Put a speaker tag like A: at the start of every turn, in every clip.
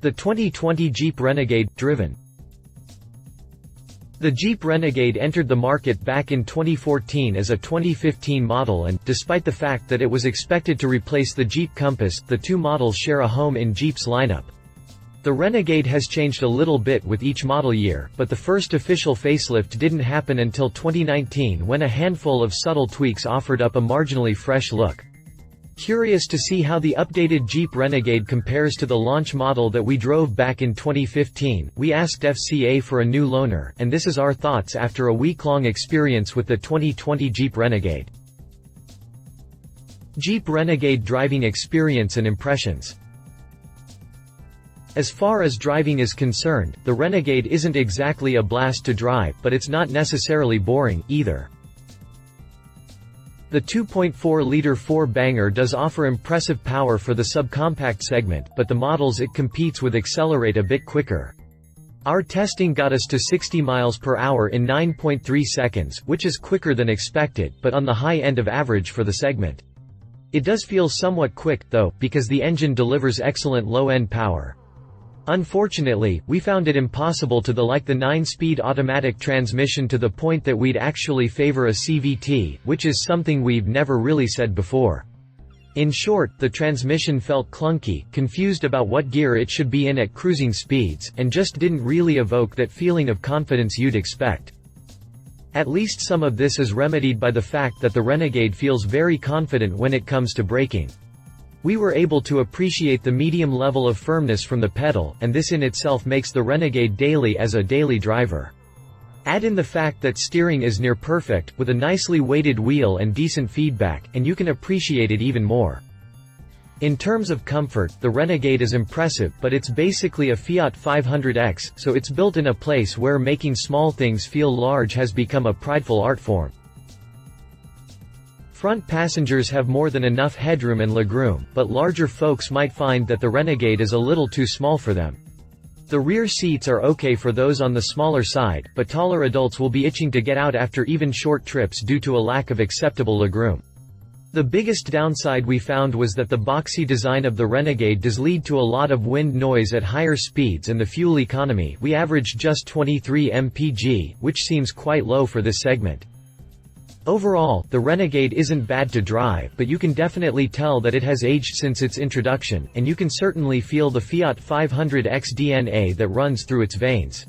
A: The 2020 Jeep Renegade, driven. The Jeep Renegade entered the market back in 2014 as a 2015 model and, despite the fact that it was expected to replace the Jeep Compass, the two models share a home in Jeep's lineup. The Renegade has changed a little bit with each model year, but the first official facelift didn't happen until 2019 when a handful of subtle tweaks offered up a marginally fresh look. Curious to see how the updated Jeep Renegade compares to the launch model that we drove back in 2015, we asked FCA for a new loaner, and this is our thoughts after a week-long experience with the 2020 Jeep Renegade. Jeep Renegade driving experience and impressions. As far as driving is concerned, the Renegade isn't exactly a blast to drive, but it's not necessarily boring, either. The 2.4-liter four-banger does offer impressive power for the subcompact segment, but the models it competes with accelerate a bit quicker. Our testing got us to 60 miles per hour in 9.3 seconds, which is quicker than expected, but on the high end of average for the segment. It does feel somewhat quick, though, because the engine delivers excellent low-end power. Unfortunately, we found it impossible to like the 9-speed automatic transmission to the point that we'd actually favor a CVT, which is something we've never really said before. In short, the transmission felt clunky, confused about what gear it should be in at cruising speeds, and just didn't really evoke that feeling of confidence you'd expect. At least some of this is remedied by the fact that the Renegade feels very confident when it comes to braking. We were able to appreciate the medium level of firmness from the pedal, and this in itself makes the Renegade daily as a daily driver. Add in the fact that steering is near perfect, with a nicely weighted wheel and decent feedback, and you can appreciate it even more. In terms of comfort, the Renegade is impressive, but it's basically a Fiat 500X, so it's built in a place where making small things feel large has become a prideful art form. Front passengers have more than enough headroom and legroom, but larger folks might find that the Renegade is a little too small for them. The rear seats are okay for those on the smaller side, but taller adults will be itching to get out after even short trips due to a lack of acceptable legroom. The biggest downside we found was that the boxy design of the Renegade does lead to a lot of wind noise at higher speeds, and the fuel economy, we averaged just 23 mpg, which seems quite low for this segment. Overall, the Renegade isn't bad to drive, but you can definitely tell that it has aged since its introduction, and you can certainly feel the Fiat 500X DNA that runs through its veins.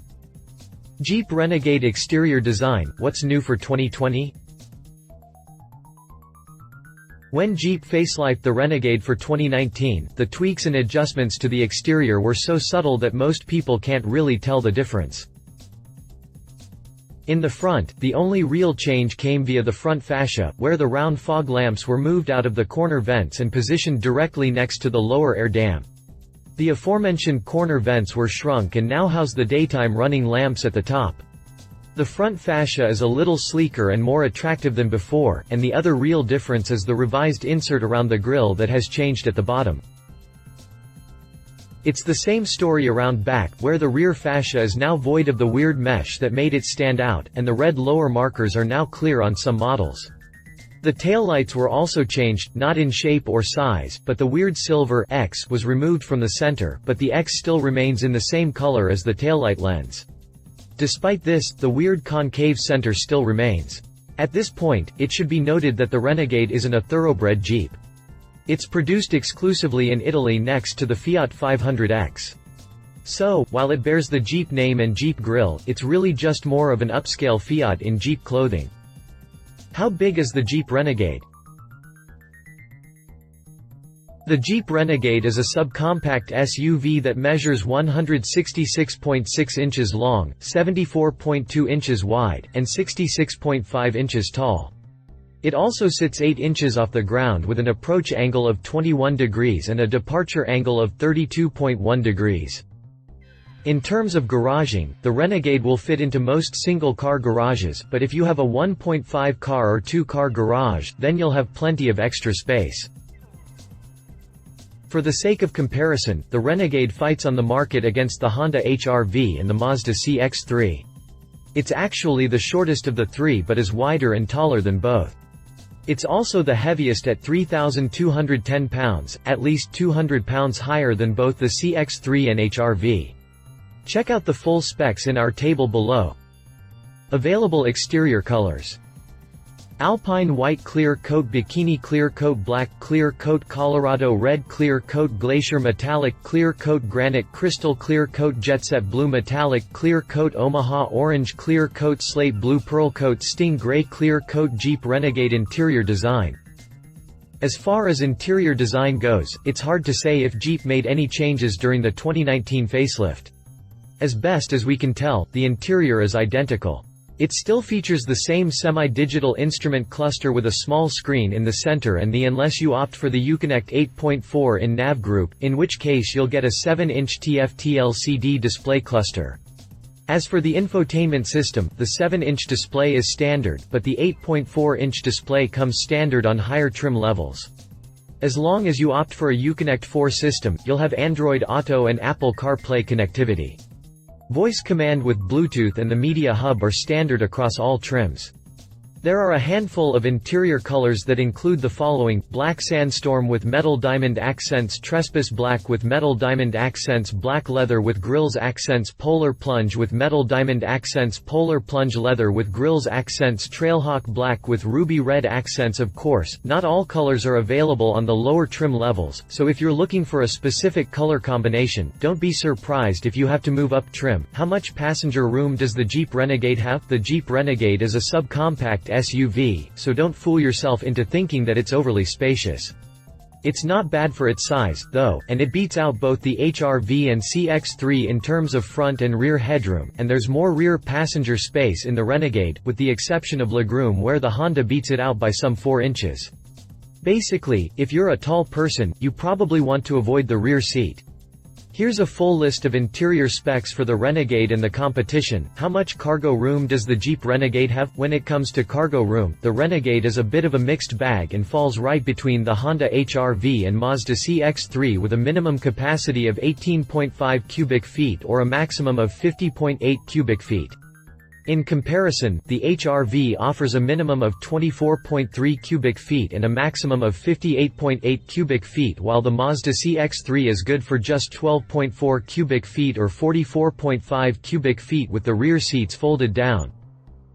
A: Jeep Renegade exterior design, what's new for 2020? When Jeep facelifted the Renegade for 2019, the tweaks and adjustments to the exterior were so subtle that most people can't really tell the difference. In the front, the only real change came via the front fascia, where the round fog lamps were moved out of the corner vents and positioned directly next to the lower air dam. The aforementioned corner vents were shrunk and now house the daytime running lamps at the top. The front fascia is a little sleeker and more attractive than before, and the other real difference is the revised insert around the grille that has changed at the bottom. It's the same story around back, where the rear fascia is now void of the weird mesh that made it stand out, and the red lower markers are now clear on some models. The taillights were also changed, not in shape or size, but the weird silver X was removed from the center, but the X still remains in the same color as the taillight lens. Despite this, the weird concave center still remains. At this point, it should be noted that the Renegade isn't a thoroughbred Jeep. It's produced exclusively in Italy next to the Fiat 500X. So, while it bears the Jeep name and Jeep grille, it's really just more of an upscale Fiat in Jeep clothing. How big is the Jeep Renegade? The Jeep Renegade is a subcompact SUV that measures 166.6 inches long, 74.2 inches wide, and 66.5 inches tall. It also sits 8 inches off the ground with an approach angle of 21 degrees and a departure angle of 32.1 degrees. In terms of garaging, the Renegade will fit into most single-car garages, but if you have a 1.5 car or 2-car garage, then you'll have plenty of extra space. For the sake of comparison, the Renegade fights on the market against the Honda HR-V and the Mazda CX-3. It's actually the shortest of the three but is wider and taller than both. It's also the heaviest at 3,210 pounds, at least 200 pounds higher than both the CX-3 and HR-V. Check out the full specs in our table below. Available exterior colors: Alpine White Clear Coat, Bikini Clear Coat, Black Clear Coat, Colorado Red Clear Coat, Glacier Metallic Clear Coat, Granite Crystal Clear Coat, Jetset Blue Metallic Clear Coat, Omaha Orange Clear Coat, Slate Blue Pearl Coat, Sting Gray Clear Coat. Jeep Renegade interior design. As far as interior design goes, it's hard to say if Jeep made any changes during the 2019 facelift. As best as we can tell, the interior is identical. It still features the same semi-digital instrument cluster with a small screen in the center and unless you opt for the Uconnect 8.4 in nav group, in which case you'll get a 7-inch TFT LCD display cluster. As for the infotainment system, the 7-inch display is standard, but the 8.4-inch display comes standard on higher trim levels. As long as you opt for a Uconnect 4 system, you'll have Android Auto and Apple CarPlay connectivity. Voice command with Bluetooth and the media hub are standard across all trims. There are a handful of interior colors that include the following: Black Sandstorm with metal diamond accents, Trespass Black with metal diamond accents, Black Leather with grills accents, Polar Plunge with metal diamond accents, Polar Plunge Leather with grills accents, Trailhawk Black with ruby red accents. Of course, not all colors are available on the lower trim levels, so if you're looking for a specific color combination, don't be surprised if you have to move up trim. How much passenger room does the Jeep Renegade have? The Jeep Renegade is a subcompact SUV, so don't fool yourself into thinking that it's overly spacious. It's not bad for its size, though, and it beats out both the HR-V and CX-3 in terms of front and rear headroom, and there's more rear passenger space in the Renegade, with the exception of legroom where the Honda beats it out by some 4 inches. Basically, if you're a tall person, you probably want to avoid the rear seat. Here's a full list of interior specs for the Renegade and the competition. How much cargo room does the Jeep Renegade have? When it comes to cargo room, the Renegade is a bit of a mixed bag and falls right between the Honda HR-V and Mazda CX-3 with a minimum capacity of 18.5 cubic feet or a maximum of 50.8 cubic feet. In comparison, the HR-V offers a minimum of 24.3 cubic feet and a maximum of 58.8 cubic feet, while the Mazda CX-3 is good for just 12.4 cubic feet or 44.5 cubic feet with the rear seats folded down.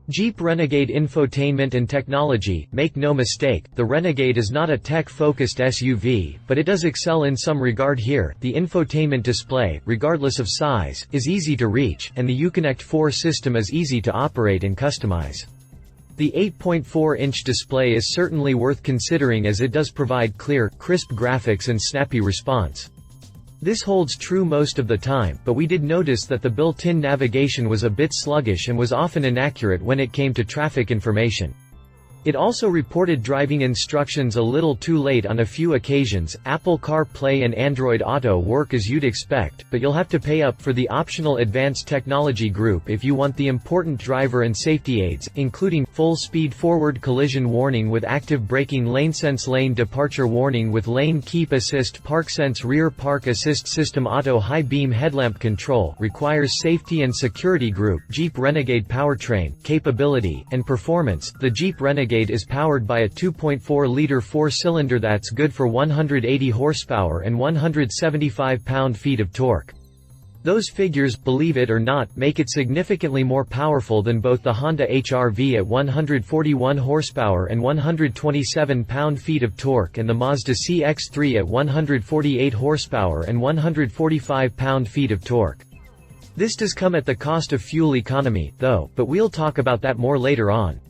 A: Jeep Renegade infotainment and technology. Make no mistake, the Renegade is not a tech-focused SUV, but it does excel in some regard here. The infotainment display, regardless of size, is easy to reach, and the Uconnect 4 system is easy to operate and customize. The 8.4-inch display is certainly worth considering as it does provide clear, crisp graphics and snappy response. This holds true most of the time, but we did notice that the built-in navigation was a bit sluggish and was often inaccurate when it came to traffic information. It also reported driving instructions a little too late on a few occasions. Apple CarPlay and Android Auto work as you'd expect, but you'll have to pay up for the optional Advanced Technology group if you want the important driver and safety aids, including full-speed forward collision warning with active braking, LaneSense lane departure warning with lane keep assist, ParkSense rear park assist system, auto high beam headlamp control, requires safety and security group. Jeep Renegade powertrain, capability, and performance. The Jeep Renegade is powered by a 2.4-liter 4-cylinder that's good for 180 horsepower and 175 pound-feet of torque. Those figures, believe it or not, make it significantly more powerful than both the Honda HR-V at 141 horsepower and 127 pound-feet of torque and the Mazda CX-3 at 148 horsepower and 145 pound-feet of torque. This does come at the cost of fuel economy, though, but we'll talk about that more later on.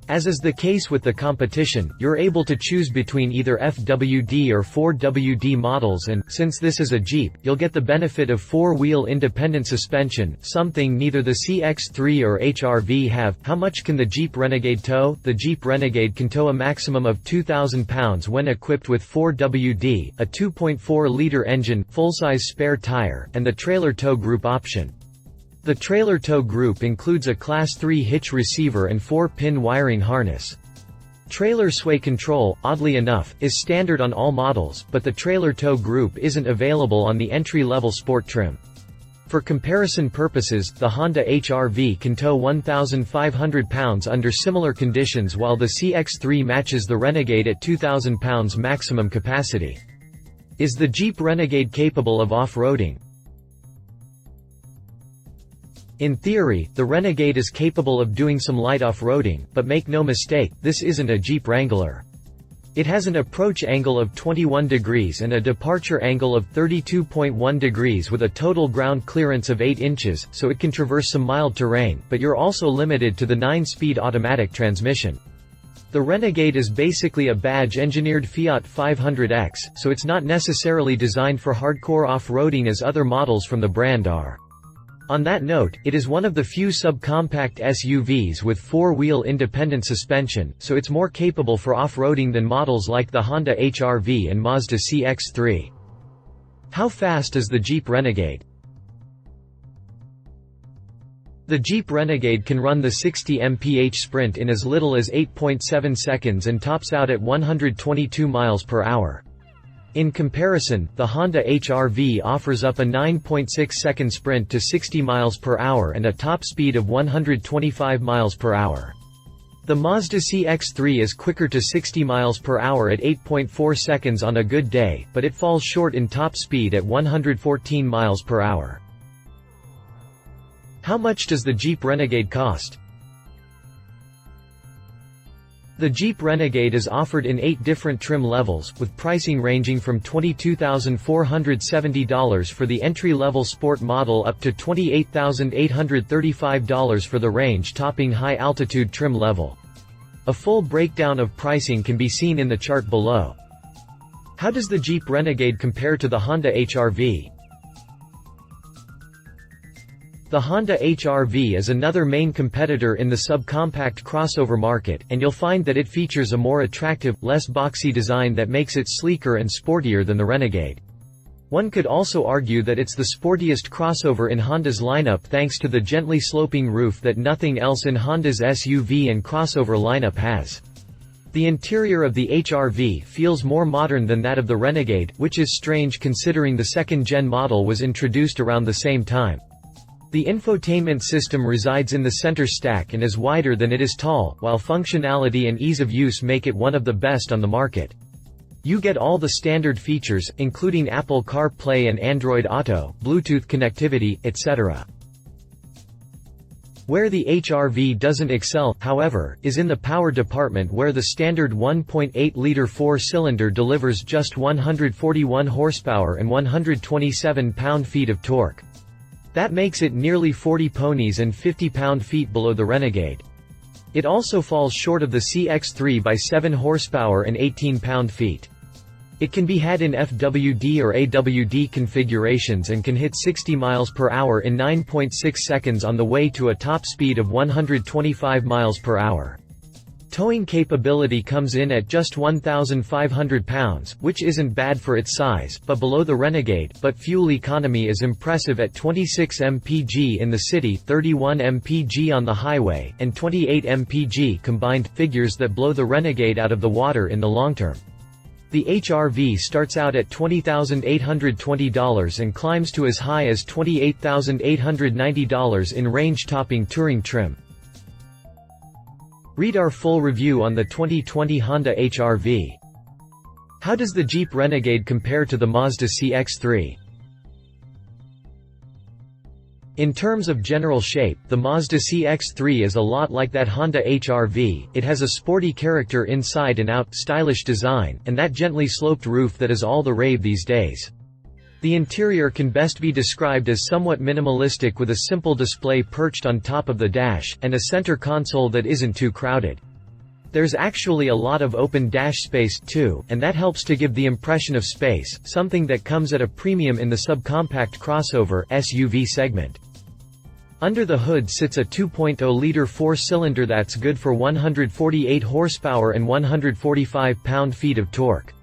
A: As is the case with the competition, you're able to choose between either FWD or 4WD models and, since this is a Jeep, you'll get the benefit of 4-wheel independent suspension, something neither the CX-3 or HR-V have. How much can the Jeep Renegade tow? The Jeep Renegade can tow a maximum of 2,000 pounds when equipped with 4WD, a 2.4-liter engine, full-size spare tire, and the trailer tow group option. The trailer tow group includes a Class 3 hitch receiver and 4-pin wiring harness. Trailer sway control, oddly enough, is standard on all models, but the trailer tow group isn't available on the entry-level sport trim. For comparison purposes, the Honda HR-V can tow 1,500 pounds under similar conditions, while the CX-3 matches the Renegade at 2,000 pounds maximum capacity. Is the Jeep Renegade capable of off-roading? In theory, the Renegade is capable of doing some light off-roading, but make no mistake, this isn't a Jeep Wrangler. It has an approach angle of 21 degrees and a departure angle of 32.1 degrees with a total ground clearance of 8 inches, so it can traverse some mild terrain, but you're also limited to the 9-speed automatic transmission. The Renegade is basically a badge-engineered Fiat 500X, so it's not necessarily designed for hardcore off-roading as other models from the brand are. On that note, it is one of the few subcompact SUVs with 4-wheel independent suspension, so it's more capable for off-roading than models like the Honda HR-V and Mazda CX-3. How fast is the Jeep Renegade? The Jeep Renegade can run the 60 mph sprint in as little as 8.7 seconds and tops out at 122 miles per hour. In comparison, the Honda HR-V offers up a 9.6-second sprint to 60 miles per hour and a top speed of 125 miles per hour. The Mazda CX-3 is quicker to 60 miles per hour at 8.4 seconds on a good day, but it falls short in top speed at 114 miles per hour. How much does the Jeep Renegade cost? The Jeep Renegade is offered in 8 different trim levels, with pricing ranging from $22,470 for the entry-level sport model up to $28,835 for the range-topping high-altitude trim level. A full breakdown of pricing can be seen in the chart below. How does the Jeep Renegade compare to the Honda HR-V? The Honda HR-V is another main competitor in the subcompact crossover market, and you'll find that it features a more attractive, less boxy design that makes it sleeker and sportier than the Renegade. One could also argue that it's the sportiest crossover in Honda's lineup thanks to the gently sloping roof that nothing else in Honda's SUV and crossover lineup has. The interior of the HR-V feels more modern than that of the Renegade, which is strange considering the second-gen model was introduced around the same time. The infotainment system resides in the center stack and is wider than it is tall, while functionality and ease of use make it one of the best on the market. You get all the standard features, including Apple CarPlay and Android Auto, Bluetooth connectivity, etc. Where the HR-V doesn't excel, however, is in the power department, where the standard 1.8-liter 4-cylinder delivers just 141 horsepower and 127 pound-feet of torque. That makes it nearly 40 ponies and 50 pound-feet below the Renegade. It also falls short of the CX-3 by 7 horsepower and 18 pound-feet. It can be had in FWD or AWD configurations and can hit 60 miles per hour in 9.6 seconds on the way to a top speed of 125 miles per hour. Towing capability comes in at just 1,500 pounds, which isn't bad for its size, but below the Renegade, but fuel economy is impressive at 26 mpg in the city, 31 mpg on the highway, and 28 mpg combined, figures that blow the Renegade out of the water in the long term. The HR-V starts out at $20,820 and climbs to as high as $28,890 in range-topping touring trim. Read our full review on the 2020 Honda HR-V. How does the Jeep Renegade compare to the Mazda CX-3? In terms of general shape, the Mazda CX-3 is a lot like that Honda HR-V. It has a sporty character inside and out, stylish design, and that gently sloped roof that is all the rave these days. The interior can best be described as somewhat minimalistic, with a simple display perched on top of the dash, and a center console that isn't too crowded. There's actually a lot of open dash space, too, and that helps to give the impression of space, something that comes at a premium in the subcompact crossover SUV segment. Under the hood sits a 2.0-liter 4-cylinder that's good for 148 horsepower and 145 pound-feet of torque.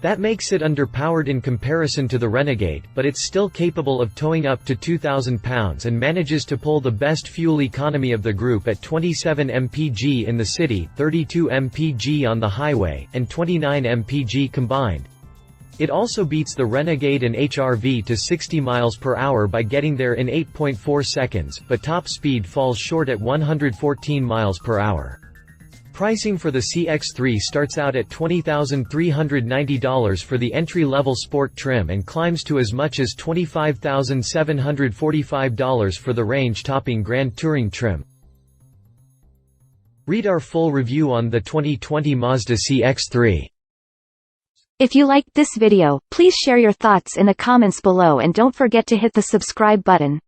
A: That makes it underpowered in comparison to the Renegade, but it's still capable of towing up to 2,000 pounds and manages to pull the best fuel economy of the group at 27 mpg in the city, 32 mpg on the highway, and 29 mpg combined. It also beats the Renegade and HR-V to 60 miles per hour by getting there in 8.4 seconds, but top speed falls short at 114 miles per hour. Pricing for the CX-3 starts out at $20,390 for the entry-level sport trim and climbs to as much as $25,745 for the range-topping Grand Touring trim. Read our full review on the 2020 Mazda CX-3.
B: If you liked this video, please share your thoughts in the comments below and don't forget to hit the subscribe button.